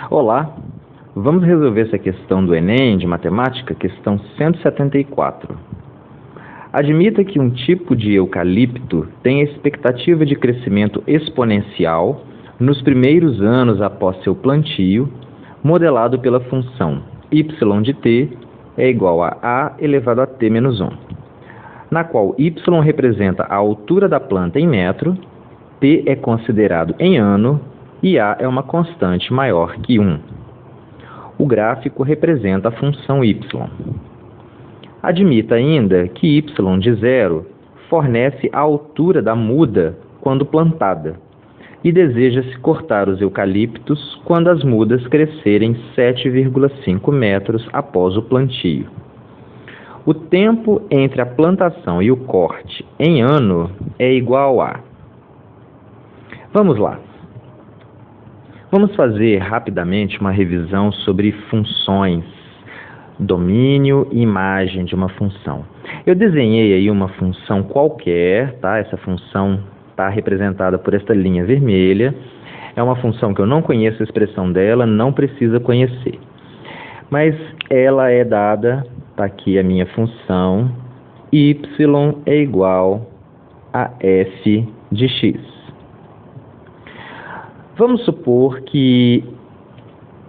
Olá, vamos resolver essa questão do Enem de matemática, questão 174. Admita que um tipo de eucalipto tem a expectativa de crescimento exponencial nos primeiros anos após seu plantio, modelado pela função y de t é igual a elevado a t menos 1, na qual y representa a altura da planta em metro, t é considerado em ano e a é uma constante maior que 1. O gráfico representa a função y. Admita ainda que y de 0 fornece a altura da muda quando plantada e deseja-se cortar os eucaliptos quando as mudas crescerem 7,5 metros após o plantio. O tempo entre a plantação e o corte em ano é igual a... Vamos lá. Vamos fazer rapidamente uma revisão sobre funções, domínio e imagem de uma função. Eu desenhei aí uma função qualquer, tá? Essa função está representada por esta linha vermelha. É uma função que eu não conheço a expressão dela, não precisa conhecer. Mas ela é dada, está aqui a minha função, y é igual a f de x. Vamos supor que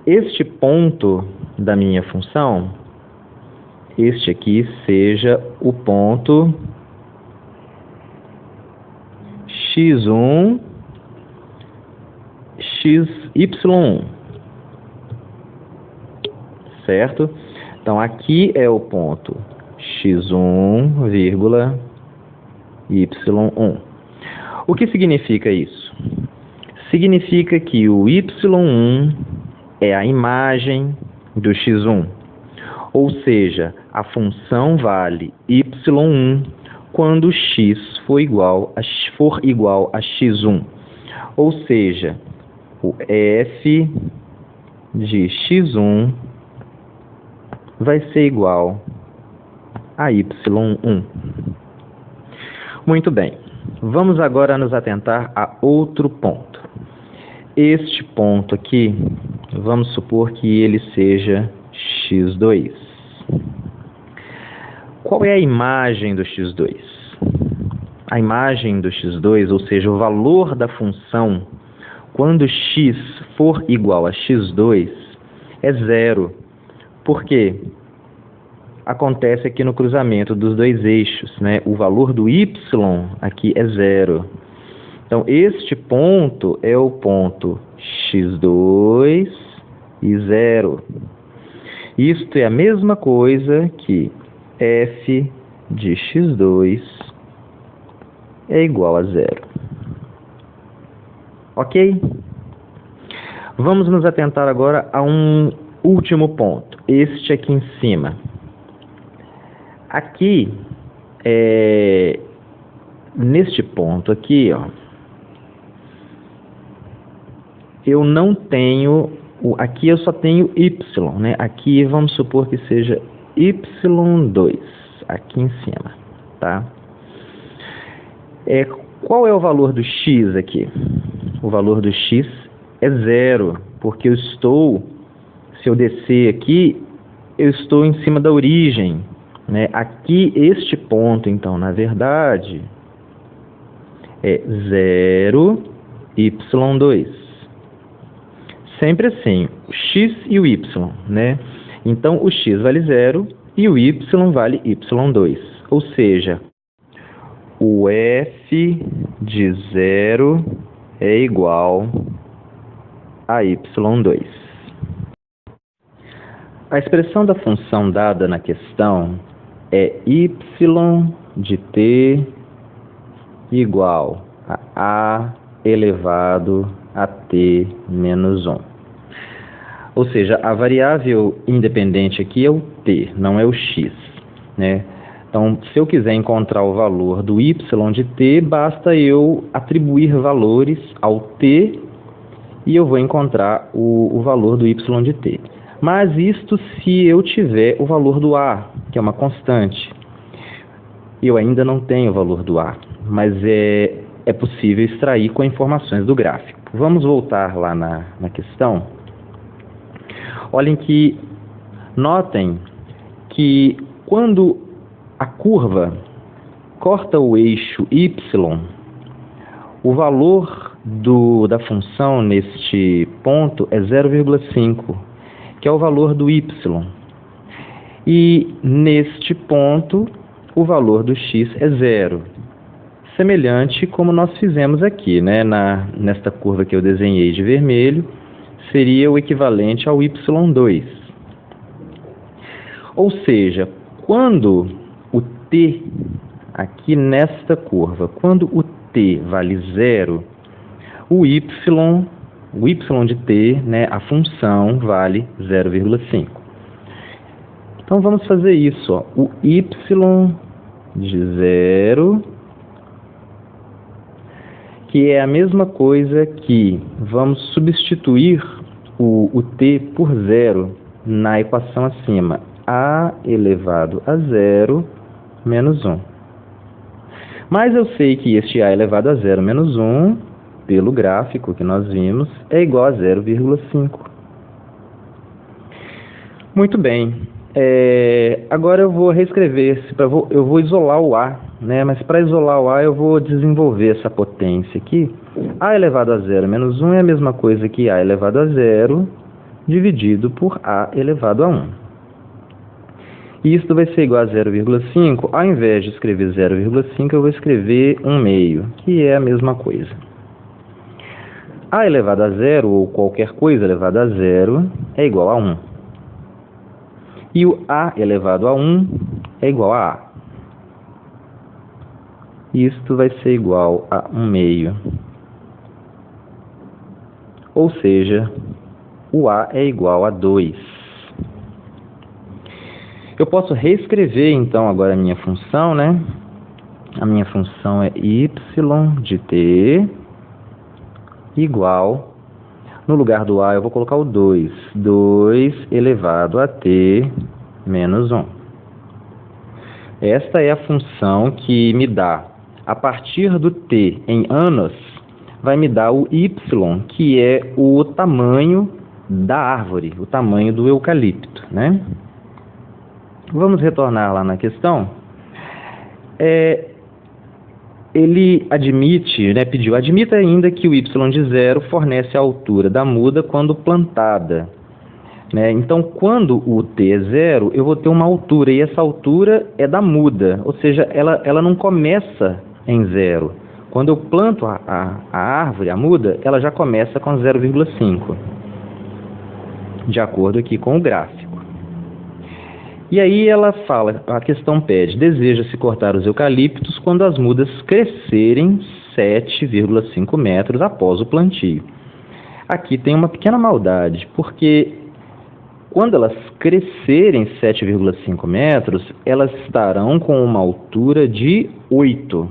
este ponto da minha função, este aqui, seja o ponto x1, xy1, certo? Então, aqui é o ponto x1, y1. O que significa isso? Significa que o y1 é a imagem do x1, ou seja, a função vale y1 quando x for igual a x1, ou seja, o f de x1 vai ser igual a y1. Muito bem, vamos agora nos atentar a outro ponto. Este ponto aqui, vamos supor que ele seja x2. Qual é a imagem do x2? A imagem do x2, ou seja, o valor da função, quando x for igual a x2, é 0. Por quê? Acontece aqui no cruzamento dos dois eixos, né? O valor do y aqui é 0. Então, este ponto é o ponto x2 e 0. Isto é a mesma coisa que f de x2 é igual a 0. Ok? Vamos nos atentar agora a um último ponto, este aqui em cima. Aqui, neste ponto aqui, ó, eu não tenho, aqui eu só tenho y, né? Aqui vamos supor que seja y2, aqui em cima, tá? Qual é o valor do x aqui? O valor do x é 0, porque se eu descer aqui, eu estou em cima da origem, né? Aqui, este ponto, então, na verdade, é 0, y2. Sempre assim, o x e o y, né? Então, o x vale 0 e o y vale y2. Ou seja, o f de 0 é igual a y2. A expressão da função dada na questão é y de t igual a elevado a t menos 1. Ou seja, a variável independente aqui é o t, não é o x, né? Então, se eu quiser encontrar o valor do y de t, basta eu atribuir valores ao t e eu vou encontrar o valor do y de t. Mas isto se eu tiver o valor do a, que é uma constante. Eu ainda não tenho o valor do a, mas é possível extrair com informações do gráfico. Vamos voltar lá na questão. Notem que quando a curva corta o eixo y, o valor da função neste ponto é 0,5, que é o valor do y. E neste ponto, o valor do x é 0. Semelhante como nós fizemos aqui, né? Nesta curva que eu desenhei de vermelho, seria o equivalente ao y2. Ou seja, quando o t, aqui nesta curva, quando o t vale 0, o y de t, né, a função, vale 0,5. Então vamos fazer isso, ó. O y de 0, que é a mesma coisa que vamos substituir o t por 0 na equação acima. A elevado a 0 menos 1. Mas eu sei que este a elevado a 0 menos 1, pelo gráfico que nós vimos, é igual a 0,5. Muito bem. Agora eu vou reescrever, eu vou isolar o a, né? Mas para isolar o a eu vou desenvolver essa potência aqui. A elevado a 0 menos 1 é a mesma coisa que a elevado a 0 dividido por a elevado a 1. E isso vai ser igual a 0,5. Ao invés de escrever 0,5, eu vou escrever 1/2, que é a mesma coisa. A elevado a 0, ou qualquer coisa elevada a 0, é igual a 1. E o a elevado a 1 é igual a a. Isto vai ser igual a 1/2. Ou seja, o a é igual a 2. Eu posso reescrever, então, agora a minha função, né? A minha função é y de t igual, no lugar do a eu vou colocar o 2. 2 elevado a t menos 1. Esta é a função que me dá, a partir do t em anos, vai me dar o y, que é o tamanho da árvore, o tamanho do eucalipto, né? Vamos retornar lá na questão. Ele admite, né, admita ainda que o y de 0 fornece a altura da muda quando plantada, né? Então, quando o t é 0, eu vou ter uma altura, e essa altura é da muda, ou seja, ela não começa em 0. Quando eu planto a árvore, a muda, ela já começa com 0,5, de acordo aqui com o gráfico. E aí ela fala, a questão pede, deseja-se cortar os eucaliptos quando as mudas crescerem 7,5 metros após o plantio. Aqui tem uma pequena maldade, porque quando elas crescerem 7,5 metros, elas estarão com uma altura de 8.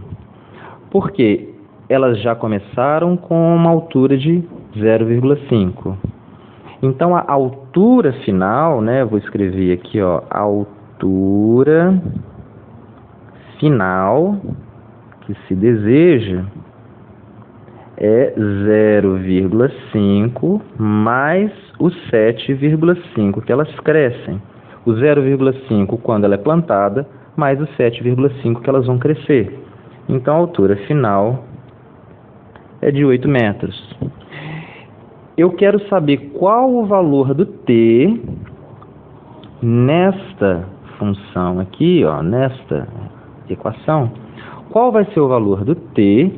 Porque elas já começaram com uma altura de 0,5. Então, a altura final, né, vou escrever aqui, ó, a altura final que se deseja é 0,5 mais os 7,5 que elas crescem. O 0,5 quando ela é plantada, mais os 7,5 que elas vão crescer. Então, a altura final é de 8 metros. Eu quero saber qual o valor do t nesta função aqui, ó, nesta equação. Qual vai ser o valor do t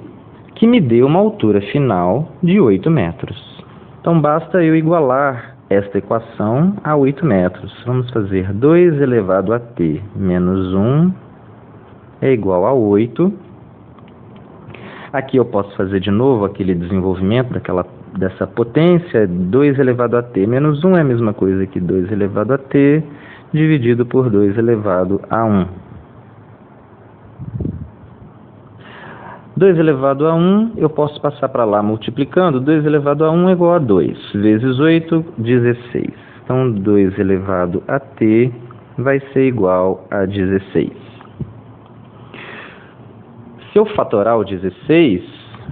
que me dê uma altura final de 8 metros? Então, basta eu igualar esta equação a 8 metros. Vamos fazer 2 elevado a t menos 1 é igual a 8. Aqui eu posso fazer de novo aquele desenvolvimento dessa potência. 2 elevado a t menos 1 é a mesma coisa que 2 elevado a t dividido por 2 elevado a 1. 2 elevado a 1, eu posso passar para lá multiplicando. 2 elevado a 1 é igual a 2. Vezes 8, 16. Então, 2 elevado a t vai ser igual a 16. Se eu fatorar o 16,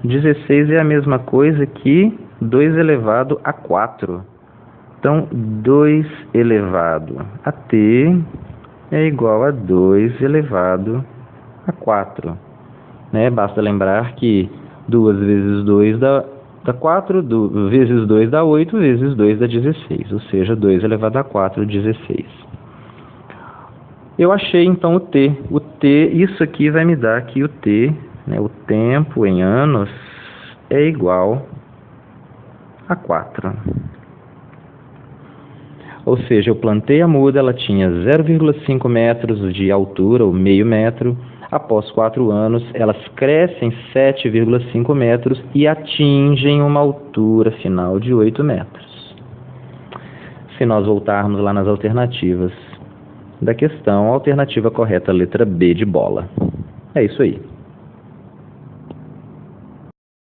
16 é a mesma coisa que 2 elevado a 4. Então, 2 elevado a t é igual a 2 elevado a 4. Né? Basta lembrar que 2 vezes 2 dá 4, vezes 2 dá 8, vezes 2 dá 16, ou seja, 2 elevado a 4, 16. Eu achei então o t. O t, isso aqui vai me dar que o t, né, o tempo em anos, é igual a 4. Ou seja, eu plantei a muda, ela tinha 0,5 metros de altura, ou meio metro. Após 4 anos, elas crescem 7,5 metros e atingem uma altura final de 8 metros. Se nós voltarmos lá nas alternativas da questão, a alternativa correta é a letra B de bola. É isso aí.